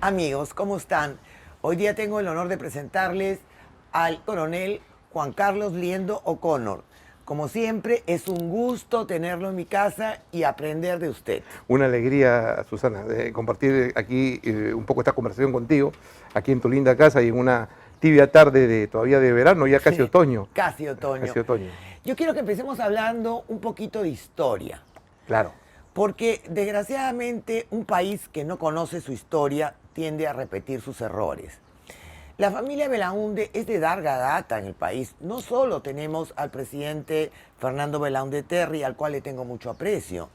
Amigos, ¿cómo están? Hoy día tengo el honor de presentarles al coronel Juan Carlos Liendo O'Connor. Como siempre, es un gusto tenerlo en mi casa y aprender de usted. Una alegría, Susana, de compartir aquí un poco esta conversación contigo, aquí en tu linda casa y en una tibia tarde todavía de verano, ya casi otoño. Casi otoño. Casi otoño. Yo quiero que empecemos hablando un poquito de historia. Claro. Porque desgraciadamente un país que no conoce su historia tiende a repetir sus errores. La familia Belaúnde es de larga data en el país. No solo tenemos al presidente Fernando Belaúnde Terry, al cual le tengo mucho aprecio,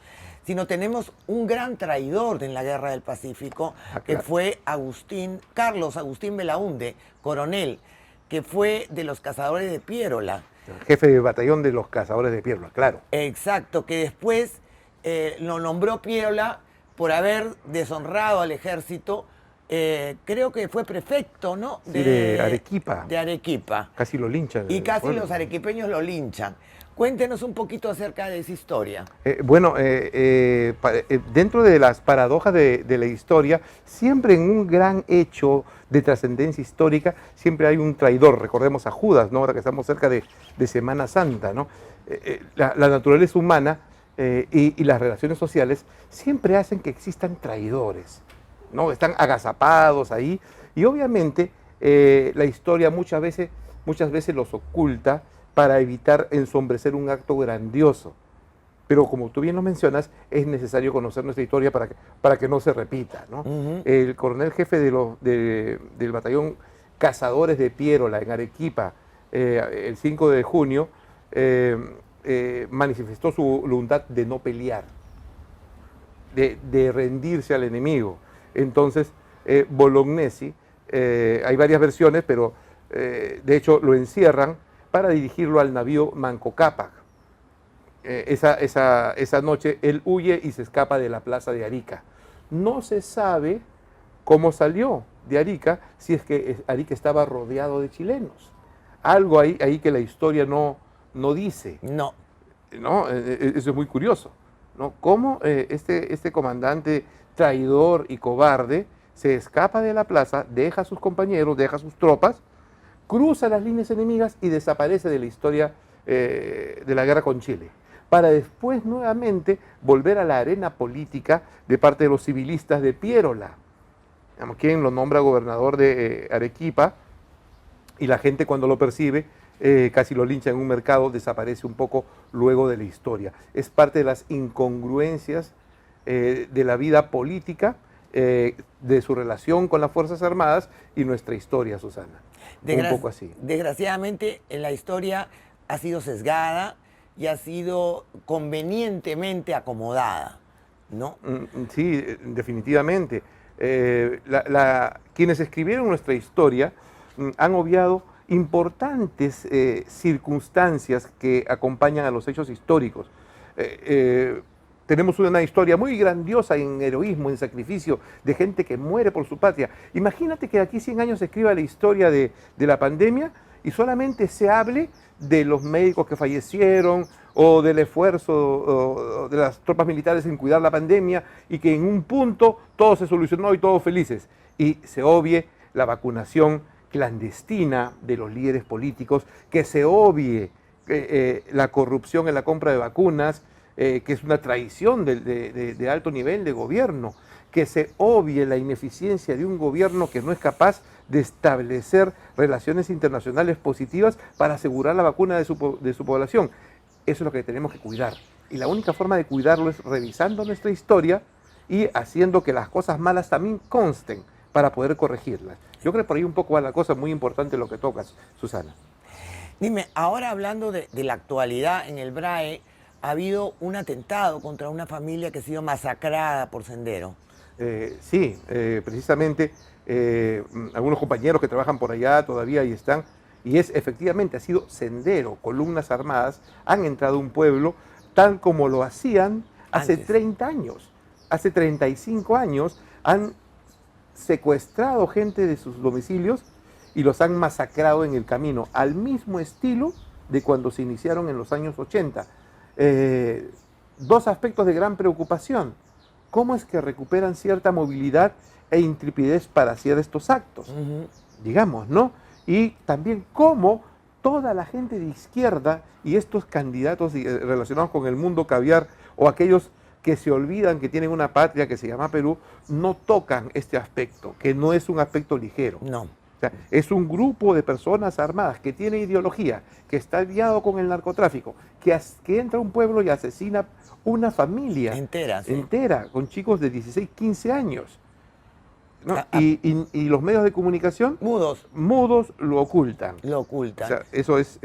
sino tenemos un gran traidor en la Guerra del Pacífico, que fue Carlos Agustín Belaúnde, coronel, que fue de los cazadores de Piérola. Jefe de batallón de los cazadores de Piérola, claro. Exacto, que después lo nombró Piérola por haber deshonrado al ejército. Creo que fue prefecto, ¿no? Sí, de Arequipa. De Arequipa. Casi lo linchan. Y casi los arequipeños lo linchan. Cuéntenos un poquito acerca de esa historia. Dentro de las paradojas de la historia, siempre en un gran hecho de trascendencia histórica, siempre hay un traidor. Recordemos a Judas, ¿no? Ahora que estamos cerca de Semana Santa, ¿no? La naturaleza humana y las relaciones sociales siempre hacen que existan traidores, ¿no? Están agazapados ahí y obviamente la historia muchas veces los oculta para evitar ensombrecer un acto grandioso. Pero como tú bien lo mencionas, es necesario conocer nuestra historia para que no se repita, ¿no? El coronel jefe del batallón Cazadores de Piérola en Arequipa, el 5 de junio, manifestó su voluntad de no pelear, de rendirse al enemigo. Entonces, Bolognesi, hay varias versiones, pero de hecho lo encierran para dirigirlo al navío Manco Cápac. Esa noche él huye y se escapa de la plaza de Arica. No se sabe cómo salió de Arica, si es que Arica estaba rodeado de chilenos. Algo ahí que la historia no dice. No. Eso es muy curioso, ¿no? Cómo este comandante traidor y cobarde se escapa de la plaza, deja a sus compañeros, deja a sus tropas, cruza las líneas enemigas y desaparece de la historia de la guerra con Chile, para después nuevamente volver a la arena política de parte de los civilistas de Piérola, quien lo nombra gobernador de Arequipa, y la gente cuando lo percibe casi lo lincha en un mercado, desaparece un poco luego de la historia. Es parte de las incongruencias de la vida política, de su relación con las Fuerzas Armadas y nuestra historia, Susana. Un poco así. Desgraciadamente, la historia ha sido sesgada y ha sido convenientemente acomodada, ¿no? Sí, definitivamente. Quienes escribieron nuestra historia han obviado importantes circunstancias que acompañan a los hechos históricos. Tenemos una historia muy grandiosa en heroísmo, en sacrificio, de gente que muere por su patria. Imagínate que de aquí 100 años se escriba la historia de la pandemia y solamente se hable de los médicos que fallecieron o del esfuerzo de las tropas militares en cuidar la pandemia y que en un punto todo se solucionó y todos felices. Y se obvie la vacunación clandestina de los líderes políticos, que se obvie la corrupción en la compra de vacunas, que es una traición de alto nivel de gobierno, que se obvie la ineficiencia de un gobierno que no es capaz de establecer relaciones internacionales positivas para asegurar la vacuna de su población. Eso es lo que tenemos que cuidar. Y la única forma de cuidarlo es revisando nuestra historia y haciendo que las cosas malas también consten para poder corregirlas. Yo creo que por ahí un poco va la cosa, muy importante lo que tocas, Susana. Dime, ahora hablando de la actualidad en el BRAE, ha habido un atentado contra una familia que ha sido masacrada por Sendero. Sí, precisamente algunos compañeros que trabajan por allá todavía ahí están, y efectivamente ha sido Sendero, columnas armadas, han entrado a un pueblo tal como lo hacían hace 30 años, hace 35 años, han secuestrado gente de sus domicilios y los han masacrado en el camino, al mismo estilo de cuando se iniciaron en los años 80. Dos aspectos de gran preocupación. ¿Cómo es que recuperan cierta movilidad e intrepidez para hacer estos actos, digamos, ¿no? Y también cómo toda la gente de izquierda y estos candidatos relacionados con el mundo caviar o aquellos que se olvidan que tienen una patria que se llama Perú, no tocan este aspecto, que no es un aspecto ligero. No. O sea, es un grupo de personas armadas que tiene ideología, que está aliado con el narcotráfico, que entra a un pueblo y asesina una familia Entera, sí. entera, con chicos de 16, 15 años. ¿No? Y los medios de comunicación mudos lo ocultan. Lo ocultan. O sea, eso es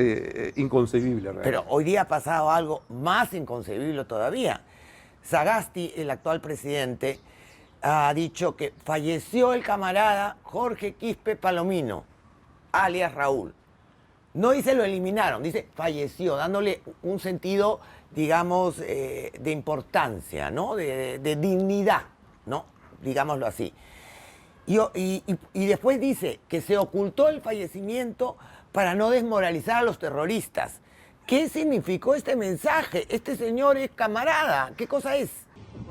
inconcebible realmente. Pero hoy día ha pasado algo más inconcebible todavía. Sagasti, el actual presidente, ha dicho que falleció el camarada Jorge Quispe Palomino, alias Raúl. No dice lo eliminaron, dice falleció, dándole un sentido, digamos, de importancia, ¿no? De dignidad, ¿no? Digámoslo así. Y después dice que se ocultó el fallecimiento para no desmoralizar a los terroristas. ¿Qué significó este mensaje? Este señor es camarada. ¿Qué cosa es?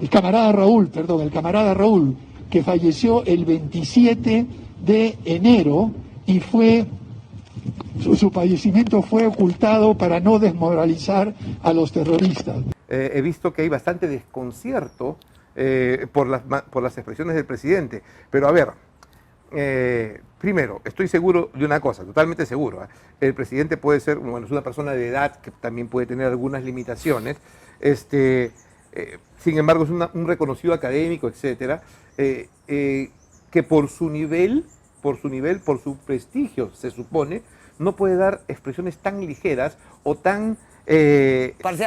El camarada Raúl, que falleció el 27 de enero y su fallecimiento fue ocultado para no desmoralizar a los terroristas. He visto que hay bastante desconcierto por las expresiones del presidente. Pero a ver, primero, estoy seguro de una cosa, totalmente seguro. El presidente puede ser, bueno, es una persona de edad que también puede tener algunas limitaciones. Sin embargo, es un reconocido académico, etcétera, que por su nivel, por su prestigio, se supone, no puede dar expresiones tan ligeras o tan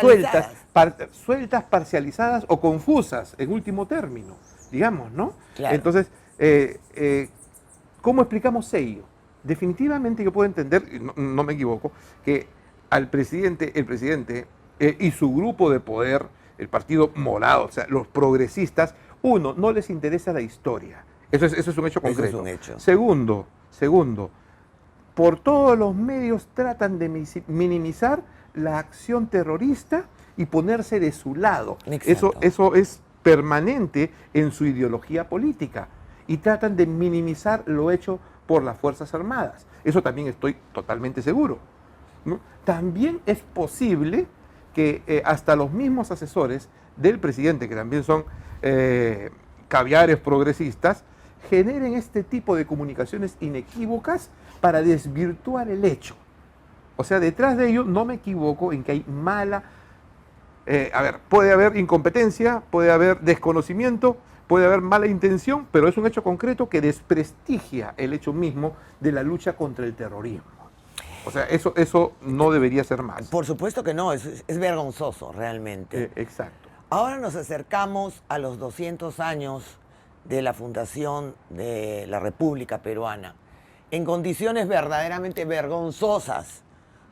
sueltas, parcializadas o confusas, en último término, digamos, ¿no? Claro. Entonces, ¿cómo explicamos ello? Definitivamente yo puedo entender, y no me equivoco, que el presidente y su grupo de poder, el Partido Morado, o sea, los progresistas, uno, no les interesa la historia. Eso es un hecho concreto. Eso es un hecho. Segundo, por todos los medios tratan de minimizar la acción terrorista y ponerse de su lado. Eso es permanente en su ideología política. Y tratan de minimizar lo hecho por las Fuerzas Armadas. Eso también estoy totalmente seguro, ¿no? También es posible que hasta los mismos asesores del presidente, que también son caviares progresistas, generen este tipo de comunicaciones inequívocas para desvirtuar el hecho. O sea, detrás de ello no me equivoco en que hay puede haber incompetencia, puede haber desconocimiento, puede haber mala intención, pero es un hecho concreto que desprestigia el hecho mismo de la lucha contra el terrorismo. O sea, eso no debería ser más. Por supuesto que no, es vergonzoso realmente. Exacto. Ahora nos acercamos a los 200 años de la fundación de la República Peruana, en condiciones verdaderamente vergonzosas,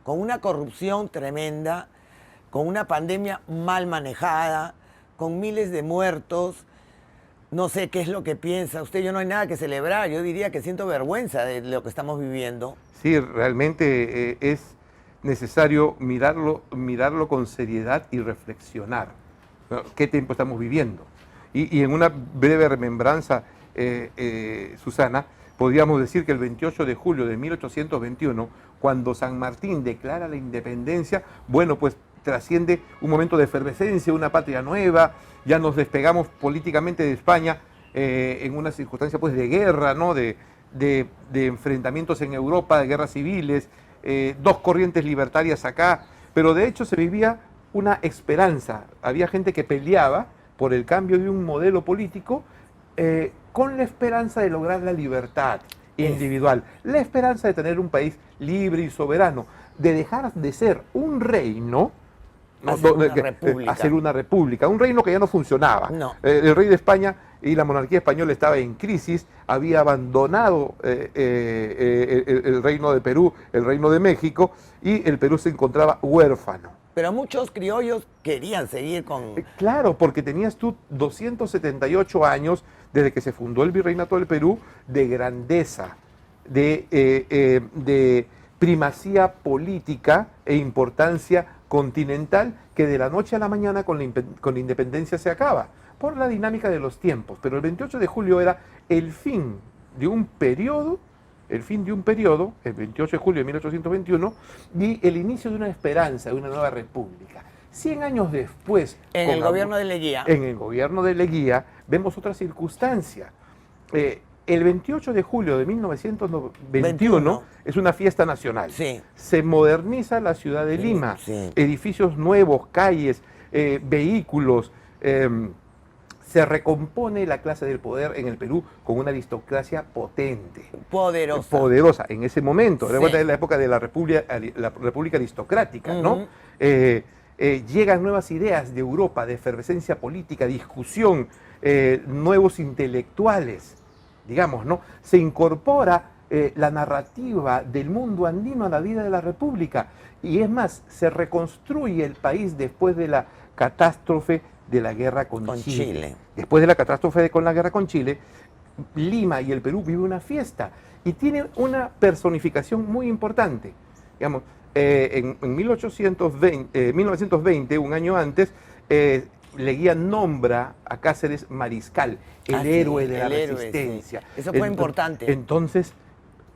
con una corrupción tremenda, con una pandemia mal manejada, con miles de muertos. No sé qué es lo que piensa usted. Yo no hay nada que celebrar. Yo diría que siento vergüenza de lo que estamos viviendo. Sí, realmente es necesario mirarlo con seriedad y reflexionar, ¿no? ¿Qué tiempo estamos viviendo? Y en una breve remembranza, Susana, podríamos decir que el 28 de julio de 1821, cuando San Martín declara la independencia, bueno, pues trasciende un momento de efervescencia, una patria nueva, ya nos despegamos políticamente de España en una circunstancia pues de guerra, ¿no? de enfrentamientos en Europa, de guerras civiles, dos corrientes libertarias acá, pero de hecho se vivía una esperanza. Había gente que peleaba por el cambio de un modelo político con la esperanza de lograr la libertad individual, la esperanza de tener un país libre y soberano, de dejar de ser un reino, hacer una república, un reino que ya no funcionaba. No. El rey de España y la monarquía española estaba en crisis, había abandonado el reino de Perú, el reino de México, y el Perú se encontraba huérfano. Pero muchos criollos querían seguir con... Claro, porque tenías tú 278 años desde que se fundó el Virreinato del Perú, de grandeza, de primacía política e importancia continental, que de la noche a la mañana con la independencia se acaba. por la dinámica de los tiempos, pero el 28 de julio era el fin de un periodo, el 28 de julio de 1821, y el inicio de una esperanza, de una nueva república. 100 años después, En el gobierno de Leguía. En el gobierno de Leguía vemos otra circunstancia. El 28 de julio de 1921 es una fiesta nacional. Sí. Se moderniza la ciudad de Lima, Sí. edificios nuevos, calles, vehículos, se recompone la clase del poder en el Perú con una aristocracia potente. Poderosa. En ese momento. Sí. Recuerda, es la época de la República Aristocrática, ¿no? Ujú. Llegan nuevas ideas de Europa, de efervescencia política, discusión, nuevos intelectuales, digamos, ¿no? Se incorpora la narrativa del mundo andino a la vida de la República. Y es más, se reconstruye el país después de la catástrofe de la guerra con Chile. Después de la catástrofe con la guerra con Chile, Lima y el Perú viven una fiesta y tiene una personificación muy importante. Digamos, en 1920, un año antes, Leguía nombra a Cáceres mariscal, el héroe de la resistencia. Sí. Eso fue importante. Entonces,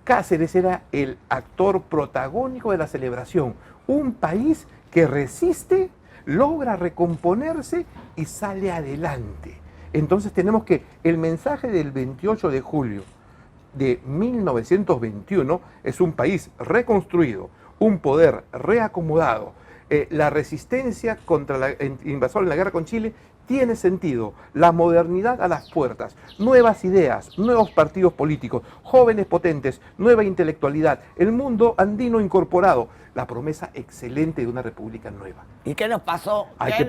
Cáceres era el actor protagónico de la celebración. Un país que resiste, logra recomponerse y sale adelante. Entonces tenemos que el mensaje del 28 de julio de 1921 es un país reconstruido, un poder reacomodado. La resistencia contra la invasor en la guerra con Chile tiene sentido, la modernidad a las puertas, nuevas ideas, nuevos partidos políticos, jóvenes potentes, nueva intelectualidad, el mundo andino incorporado, la promesa excelente de una república nueva. ¿Y qué nos pasó? Hay ¿Qué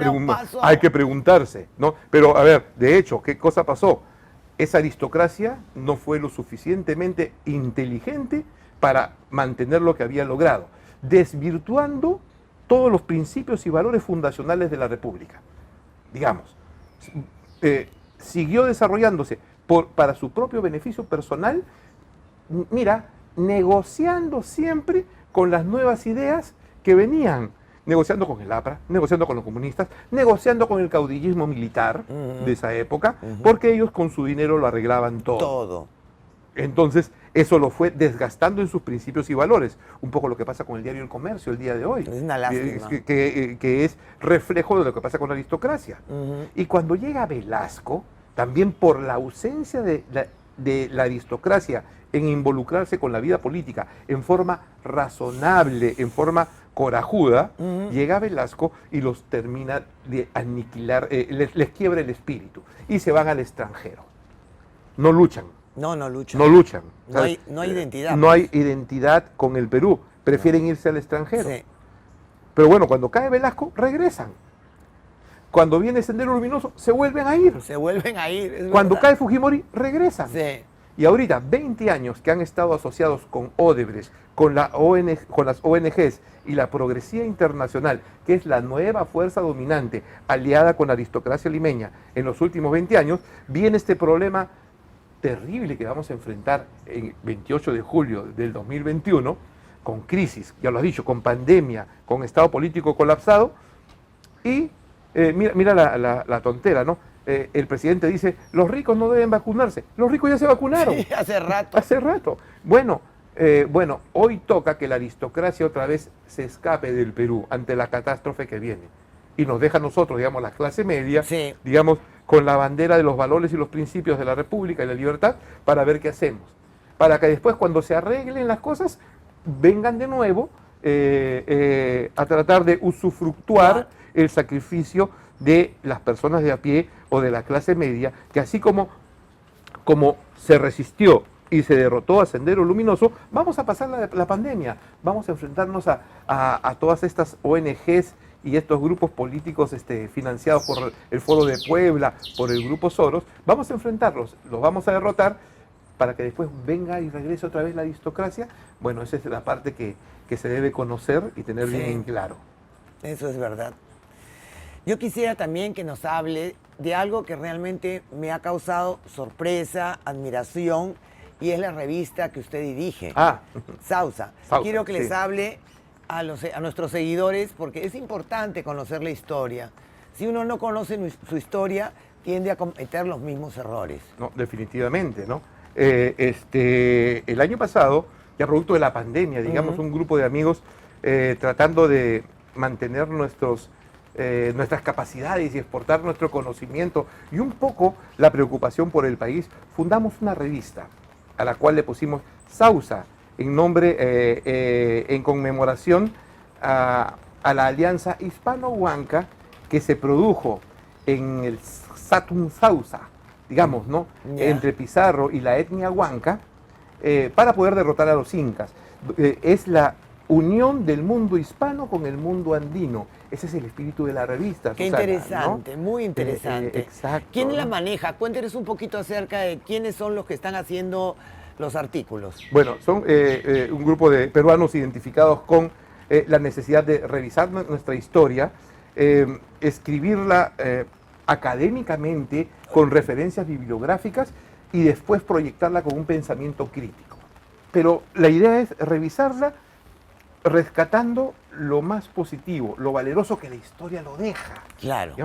que preguntarse, ¿no? Pero a ver, de hecho, ¿qué cosa pasó? Esa aristocracia no fue lo suficientemente inteligente para mantener lo que había logrado, desvirtuando todos los principios y valores fundacionales de la república. Digamos, siguió desarrollándose para su propio beneficio personal, mira, negociando siempre con las nuevas ideas que venían, negociando con el APRA, negociando con los comunistas, negociando con el caudillismo militar de esa época, porque ellos con su dinero lo arreglaban todo. Entonces, eso lo fue desgastando en sus principios y valores. Un poco lo que pasa con el diario El Comercio el día de hoy. Es una lástima. Que es reflejo de lo que pasa con la aristocracia. Y cuando llega Velasco, también por la ausencia de la aristocracia en involucrarse con la vida política en forma razonable, en forma corajuda, llega Velasco y los termina de aniquilar, les quiebra el espíritu y se van al extranjero. No luchan. No luchan. No luchan. No hay identidad. No hay identidad con el Perú. Prefieren irse al extranjero. Sí. Pero bueno, cuando cae Velasco, regresan. Cuando viene Sendero Luminoso, se vuelven a ir. Se vuelven a ir. Es Cuando verdad. cae Fujimori, regresan. Sí. Y ahorita, 20 años que han estado asociados con Odebrecht, con las ONGs y la Progresía Internacional, que es la nueva fuerza dominante aliada con la aristocracia limeña en los últimos 20 años, viene este problema terrible que vamos a enfrentar el 28 de julio del 2021, con crisis, ya lo has dicho, con pandemia, con estado político colapsado, y mira la tontera, ¿no? El presidente dice, los ricos no deben vacunarse. Los ricos ya se vacunaron. Sí, hace rato. Hace rato. Bueno, hoy toca que la aristocracia otra vez se escape del Perú ante la catástrofe que viene. Y nos deja a nosotros, digamos, la clase media, Sí. digamos, con la bandera de los valores y los principios de la República y la libertad, para ver qué hacemos. Para que después, cuando se arreglen las cosas, vengan de nuevo a tratar de usufructuar el sacrificio de las personas de a pie o de la clase media, que así como se resistió y se derrotó a Sendero Luminoso, vamos a pasar la pandemia, vamos a enfrentarnos a todas estas ONGs y estos grupos políticos financiados por el Foro de Puebla, por el Grupo Soros, vamos a enfrentarlos, los vamos a derrotar para que después venga y regrese otra vez la aristocracia. Bueno, esa es la parte que se debe conocer y tener bien en claro. Eso es verdad. Yo quisiera también que nos hable de algo que realmente me ha causado sorpresa, admiración, y es la revista que usted dirige, Sausa. Quiero que les hable a nuestros seguidores, porque es importante conocer la historia. Si uno no conoce su historia, tiende a cometer los mismos errores. No, definitivamente, ¿no? El año pasado, ya producto de la pandemia, digamos, un grupo de amigos tratando de mantener nuestras capacidades y exportar nuestro conocimiento y un poco la preocupación por el país, fundamos una revista a la cual le pusimos Sausa, en nombre, en conmemoración a la alianza hispano-huanca que se produjo en el Satun Sausa, digamos, ¿no? Entre Pizarro y la etnia huanca, para poder derrotar a los incas. Es la unión del mundo hispano con el mundo andino. Ese es el espíritu de la revista. Qué Susana, interesante, ¿no? muy interesante. Exacto. ¿Quién la ¿no? maneja? Cuéntenos un poquito acerca de quiénes son los que están haciendo los artículos. Bueno, son un grupo de peruanos identificados con la necesidad de revisar nuestra historia, escribirla académicamente con referencias bibliográficas y después proyectarla con un pensamiento crítico. Pero la idea es revisarla rescatando lo más positivo, lo valeroso que la historia lo deja. Claro.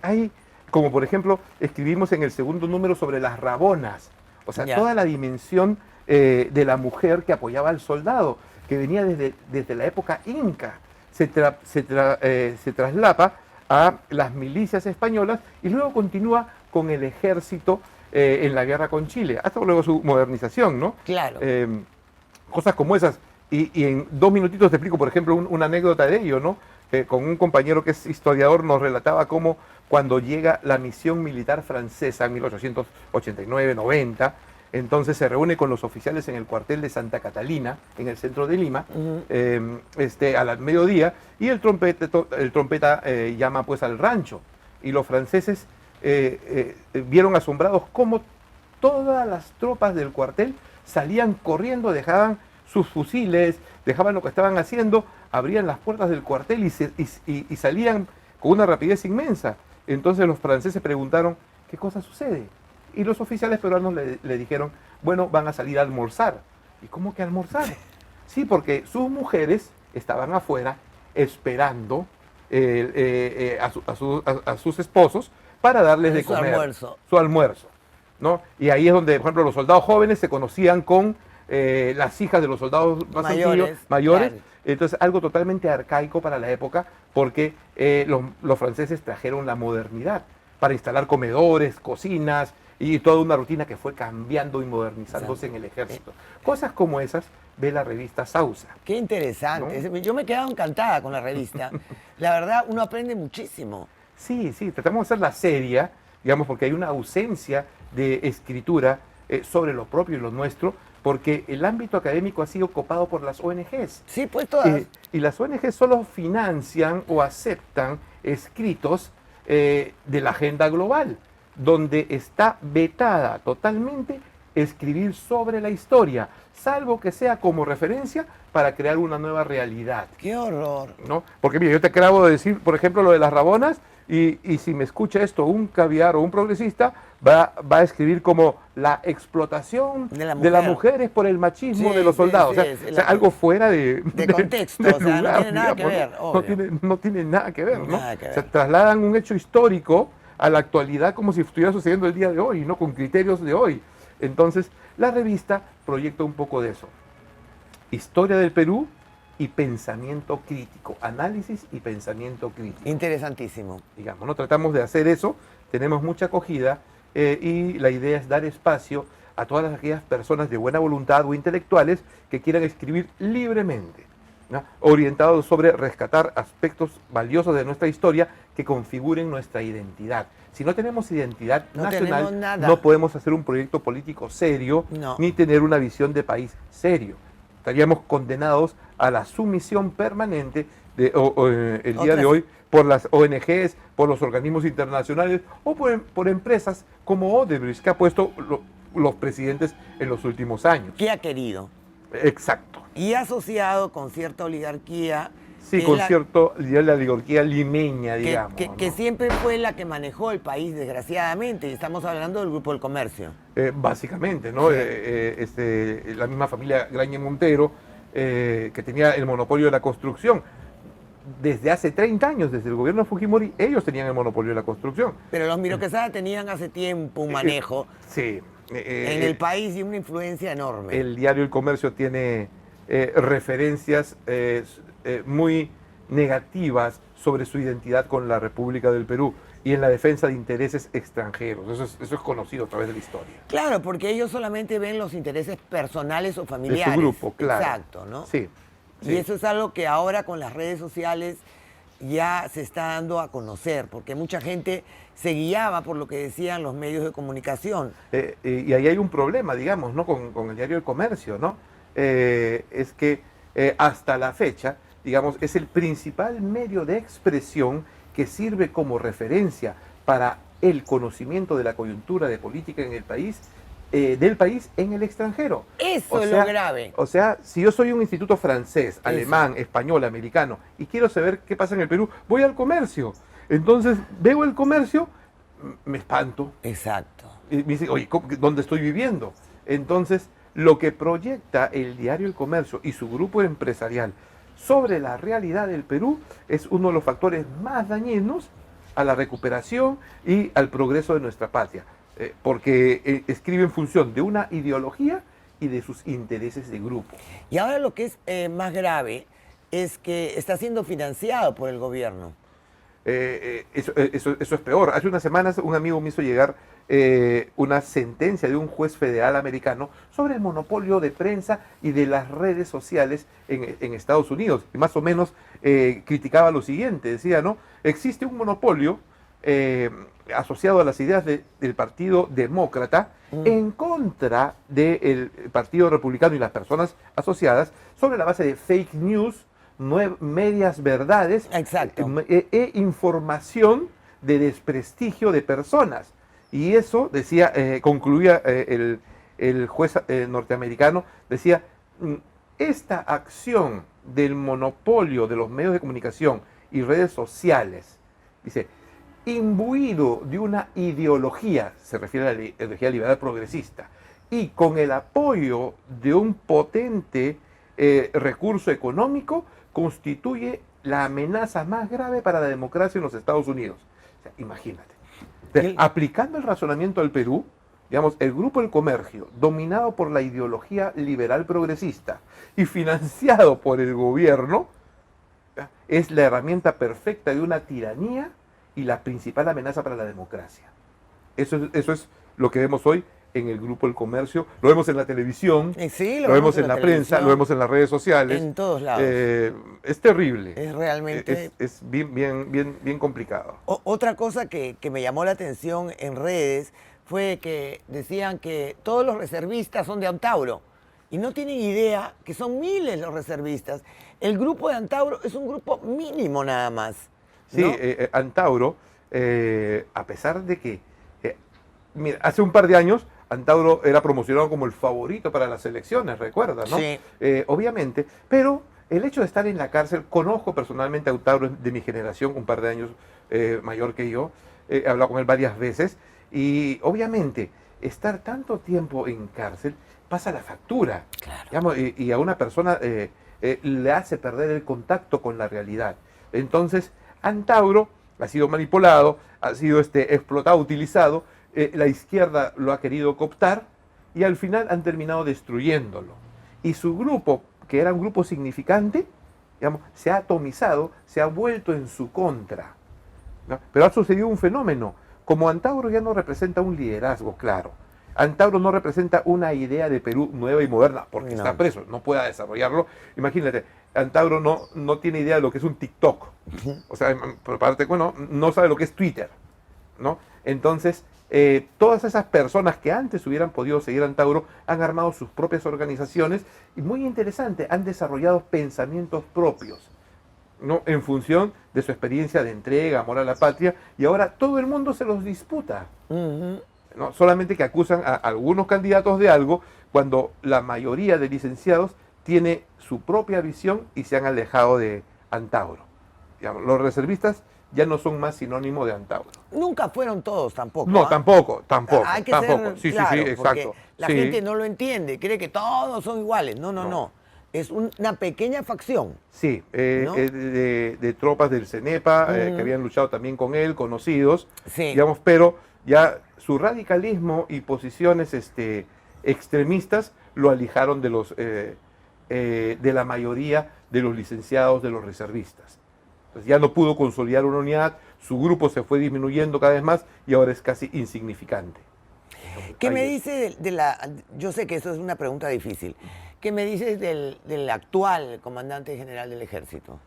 Hay, como por ejemplo, escribimos en el segundo número sobre las rabonas, o sea, toda la dimensión de la mujer que apoyaba al soldado, que venía desde la época inca, se traslapa a las milicias españolas y luego continúa con el ejército en la guerra con Chile, hasta luego su modernización, ¿no? Claro. Cosas como esas. Y en 2 minutitos te explico, por ejemplo, una anécdota de ello, ¿no? Con un compañero que es historiador nos relataba cómo cuando llega la misión militar francesa en 1889-90, entonces se reúne con los oficiales en el cuartel de Santa Catalina, en el centro de Lima, al mediodía, y el trompeta llama pues al rancho. Y los franceses vieron asombrados cómo todas las tropas del cuartel salían corriendo, dejaban sus fusiles, dejaban lo que estaban haciendo, abrían las puertas del cuartel y salían con una rapidez inmensa. Entonces los franceses preguntaron, ¿qué cosa sucede? Y los oficiales peruanos le dijeron, bueno, van a salir a almorzar. ¿Y cómo que almorzar? Sí, porque sus mujeres estaban afuera esperando a sus esposos para darles de comer su almuerzo, ¿no? Y ahí es donde, por ejemplo, los soldados jóvenes se conocían con las hijas de los soldados más mayores. Claro. Entonces, algo totalmente arcaico para la época, porque los franceses trajeron la modernidad para instalar comedores, cocinas y toda una rutina que fue cambiando y modernizándose en el ejército. Cosas como esas ve la revista Sausa. Qué interesante. ¿No? Yo me he quedado encantada con la revista. La verdad, uno aprende muchísimo. Sí, tratamos de hacerla seria, digamos, porque hay una ausencia de escritura sobre lo propio y lo nuestro, porque el ámbito académico ha sido copado por las ONGs. Sí, pues todas. Y las ONGs solo financian o aceptan escritos de la agenda global, donde está vetada totalmente escribir sobre la historia, salvo que sea como referencia para crear una nueva realidad. ¡Qué horror! ¿No? Porque mira, yo te acabo de decir, por ejemplo, lo de las rabonas, y si me escucha esto un caviar o un progresista, va a escribir como la explotación de las mujeres por el machismo de los soldados. O sea, algo fuera de contexto, de o sea, lugar, no tiene nada que ver. No tiene nada que ver, ¿no? Nada que ver. O sea, trasladan un hecho histórico a la actualidad como si estuviera sucediendo el día de hoy, ¿no? Con criterios de hoy. Entonces, la revista proyecta un poco de eso. Historia del Perú y pensamiento crítico, análisis y pensamiento crítico. Interesantísimo. Digamos, ¿no? Tratamos de hacer eso, tenemos mucha acogida y la idea es dar espacio a todas aquellas personas de buena voluntad o intelectuales que quieran escribir libremente, ¿no? Orientados sobre rescatar aspectos valiosos de nuestra historia que configuren nuestra identidad. Si no tenemos identidad nacional, no podemos hacer un proyecto político serio, ni tener una visión de país serio. Estaríamos condenados a la sumisión permanente el día de hoy por las ONGs, por los organismos internacionales o por empresas como Odebrecht, que ha puesto los presidentes en los últimos años. ¿Qué ha querido? Exacto. Y asociado con cierta oligarquía. Sí, con la oligarquía limeña, digamos. Que siempre fue la que manejó el país, desgraciadamente, y estamos hablando del Grupo del Comercio. Básicamente, ¿no? Sí. La misma familia Graña Montero, que tenía el monopolio de la construcción. desde hace 30 años, desde el gobierno de Fujimori, ellos tenían el monopolio de la construcción. Pero los Miro Quesada tenían hace tiempo un manejo Sí. en el país y una influencia enorme. El diario El Comercio tiene referencias muy negativas sobre su identidad con la República del Perú y en la defensa de intereses extranjeros. Eso es conocido a través de la historia. Claro, porque ellos solamente ven los intereses personales o familiares. De su grupo, claro. Exacto, ¿no? Sí. Y eso es algo que ahora con las redes sociales ya se está dando a conocer, porque mucha gente se guiaba por lo que decían los medios de comunicación. Y ahí hay un problema, digamos, ¿no? Con el diario El Comercio, ¿no? Es que hasta la fecha, digamos, es el principal medio de expresión que sirve como referencia para el conocimiento de la coyuntura de política en el país, del país en el extranjero. Eso es lo grave. O sea, si yo soy un instituto francés, alemán, español, americano, y quiero saber qué pasa en el Perú, voy al Comercio. Entonces, veo el Comercio, me espanto. Exacto. Y me dice, oye, ¿dónde estoy viviendo? Entonces, lo que proyecta el diario El Comercio y su grupo empresarial sobre la realidad del Perú es uno de los factores más dañinos a la recuperación y al progreso de nuestra patria, porque escribe en función de una ideología y de sus intereses de grupo. Y ahora lo que es más grave es que está siendo financiado por el gobierno. Eso es peor. Hace unas semanas un amigo me hizo llegar una sentencia de un juez federal americano sobre el monopolio de prensa y de las redes sociales en Estados Unidos. Y más o menos criticaba lo siguiente, decía, ¿no? Existe un monopolio asociado a las ideas del Partido Demócrata en contra del Partido Republicano y las personas asociadas sobre la base de fake news, medias verdades e información de desprestigio de personas. Y eso, decía, concluía el juez norteamericano, decía, esta acción del monopolio de los medios de comunicación y redes sociales, dice, imbuido de una ideología, se refiere a la ideología liberal progresista, y con el apoyo de un potente recurso económico, constituye la amenaza más grave para la democracia en los Estados Unidos. O sea, imagínate. Aplicando el razonamiento al Perú, digamos, el Grupo El Comercio, dominado por la ideología liberal progresista y financiado por el gobierno, es la herramienta perfecta de una tiranía y la principal amenaza para la democracia. Eso es lo que vemos hoy en el Grupo El Comercio, lo vemos en la televisión, sí, lo vemos en la prensa, lo vemos en las redes sociales. En todos lados. Es terrible. Es realmente... Es bien complicado. Otra cosa que me llamó la atención en redes fue que decían que todos los reservistas son de Antauro y no tienen idea que son miles los reservistas. El grupo de Antauro es un grupo mínimo nada más, ¿no? Sí, Antauro, a pesar de que, mira, hace un par de años Antauro era promocionado como el favorito para las elecciones, ¿recuerdas, no? Sí. Obviamente, pero el hecho de estar en la cárcel, conozco personalmente a Antauro de mi generación, un par de años mayor que yo, he hablado con él varias veces, y obviamente estar tanto tiempo en cárcel pasa la factura, Claro. digamos, y a una persona le hace perder el contacto con la realidad. Entonces, Antauro ha sido manipulado, ha sido explotado, utilizado, la izquierda lo ha querido cooptar y al final han terminado destruyéndolo. Y su grupo, que era un grupo significante, digamos, se ha atomizado, se ha vuelto en su contra, ¿no? Pero ha sucedido un fenómeno. Como Antauro ya no representa un liderazgo claro, Antauro no representa una idea de Perú nueva y moderna, porque está preso, no pueda desarrollarlo. Imagínate, Antauro no tiene idea de lo que es un TikTok. O sea, por parte, bueno, no sabe lo que es Twitter, ¿no? Entonces, todas esas personas que antes hubieran podido seguir a Antauro han armado sus propias organizaciones y, muy interesante, han desarrollado pensamientos propios, ¿no? En función de su experiencia de entrega, amor a la patria, y ahora todo el mundo se los disputa. ¿No? Solamente que acusan a algunos candidatos de algo cuando la mayoría de licenciados tiene su propia visión y se han alejado de Antauro. Digamos, los reservistas ya no son más sinónimo de Antauro. Nunca fueron todos tampoco. No, ¿ah? tampoco. Hay que tampoco. ser Sí, claro, sí, exacto. porque la Sí. gente no lo entiende, cree que todos son iguales. No. es una pequeña facción. Sí, ¿no? de tropas del CENEPA, que habían luchado también con él, conocidos, Sí. digamos, pero ya su radicalismo y posiciones extremistas lo alijaron de de la mayoría de los licenciados, de los reservistas. Entonces ya no pudo consolidar una unidad, su grupo se fue disminuyendo cada vez más y ahora es casi insignificante. ¿Qué me Ahí- dice de la... Yo sé que eso es una pregunta difícil. ¿Qué me dices del actual comandante general del ejército?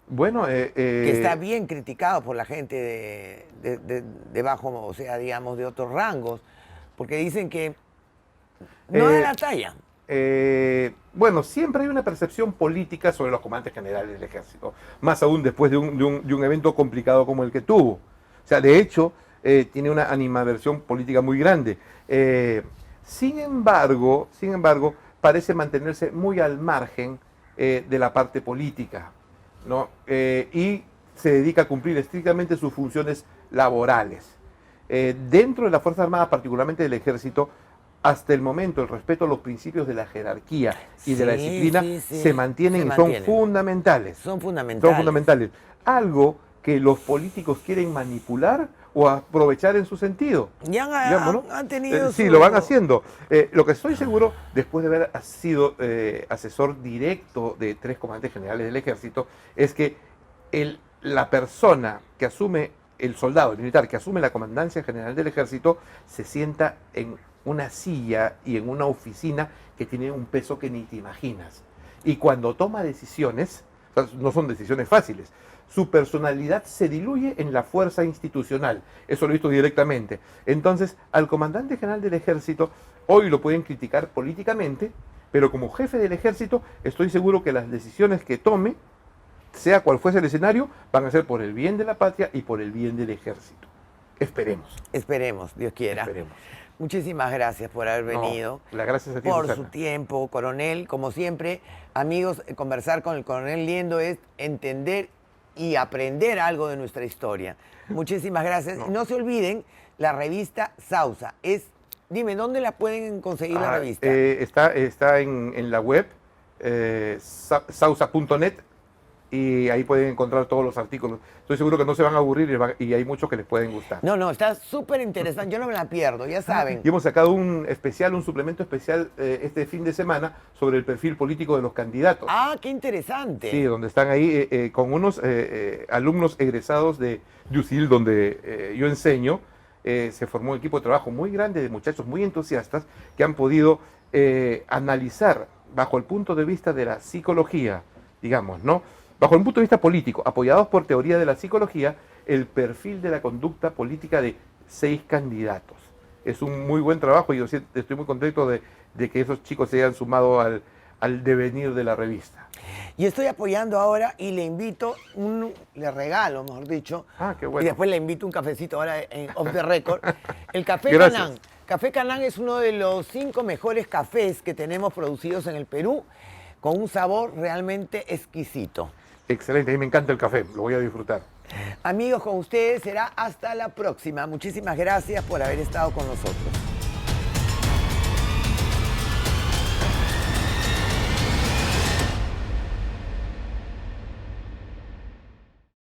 Bueno, Que está bien criticado por la gente de bajo, o sea, digamos, de otros rangos, porque dicen que no da la talla. Bueno, siempre hay una percepción política sobre los comandantes generales del ejército, más aún después de un evento complicado como el que tuvo. O sea, de hecho, tiene una animadversión política muy grande. Sin embargo, parece mantenerse muy al margen de la parte política, ¿no? Y se dedica a cumplir estrictamente sus funciones laborales. Dentro de las Fuerzas Armadas, particularmente del Ejército, hasta el momento el respeto a los principios de la jerarquía y de la Sí, disciplina sí, sí. se mantienen Se y mantienen. son fundamentales. Son fundamentales. Son fundamentales. Algo que los políticos quieren manipular o aprovechar en su sentido. Ya Digamos, ¿no? han tenido Sí, su- lo van haciendo. Lo que estoy seguro, después de haber sido asesor directo de 3 comandantes generales del ejército, es que la persona que asume, el soldado, el militar que asume la comandancia general del ejército, se sienta en una silla y en una oficina que tiene un peso que ni te imaginas. Y cuando toma decisiones, o sea, no son decisiones fáciles, su personalidad se diluye en la fuerza institucional. Eso lo he visto directamente. Entonces, al comandante general del ejército, hoy lo pueden criticar políticamente, pero como jefe del ejército, estoy seguro que las decisiones que tome, sea cual fuese el escenario, van a ser por el bien de la patria y por el bien del ejército. Esperemos. Esperemos, Dios quiera. Esperemos. Muchísimas gracias por haber venido. No, las gracias a ti, Por Susana. su tiempo, coronel. Como siempre, amigos, conversar con el coronel Liendo es entender y aprender algo de nuestra historia. Muchísimas gracias. No. No se olviden, la revista Sausa. Dime, ¿dónde la pueden conseguir la revista? Está en la web, sausa.net, y ahí pueden encontrar todos los artículos. Estoy seguro que no se van a aburrir y hay muchos que les pueden gustar. No, está súper interesante. Yo no me la pierdo, ya saben. Y hemos sacado un suplemento especial este fin de semana sobre el perfil político de los candidatos. Ah, qué interesante. Sí, donde están ahí con unos alumnos egresados de UCIL, donde yo enseño. Se formó un equipo de trabajo muy grande de muchachos muy entusiastas que han podido analizar bajo el punto de vista de la psicología, digamos, ¿no? Bajo el punto de vista político, apoyados por teoría de la psicología, el perfil de la conducta política de 6 candidatos. Es un muy buen trabajo y yo estoy muy contento de que esos chicos se hayan sumado al devenir de la revista. Y estoy apoyando ahora y le invito, le regalo, mejor dicho. Ah, qué bueno. Y después le invito un cafecito ahora en Off the Record. El Café Gracias. Canán. Café Canán es uno de los 5 mejores cafés que tenemos producidos en el Perú, con un sabor realmente exquisito. Excelente, a mí me encanta el café, lo voy a disfrutar. Amigos, con ustedes será hasta la próxima. Muchísimas gracias por haber estado con nosotros.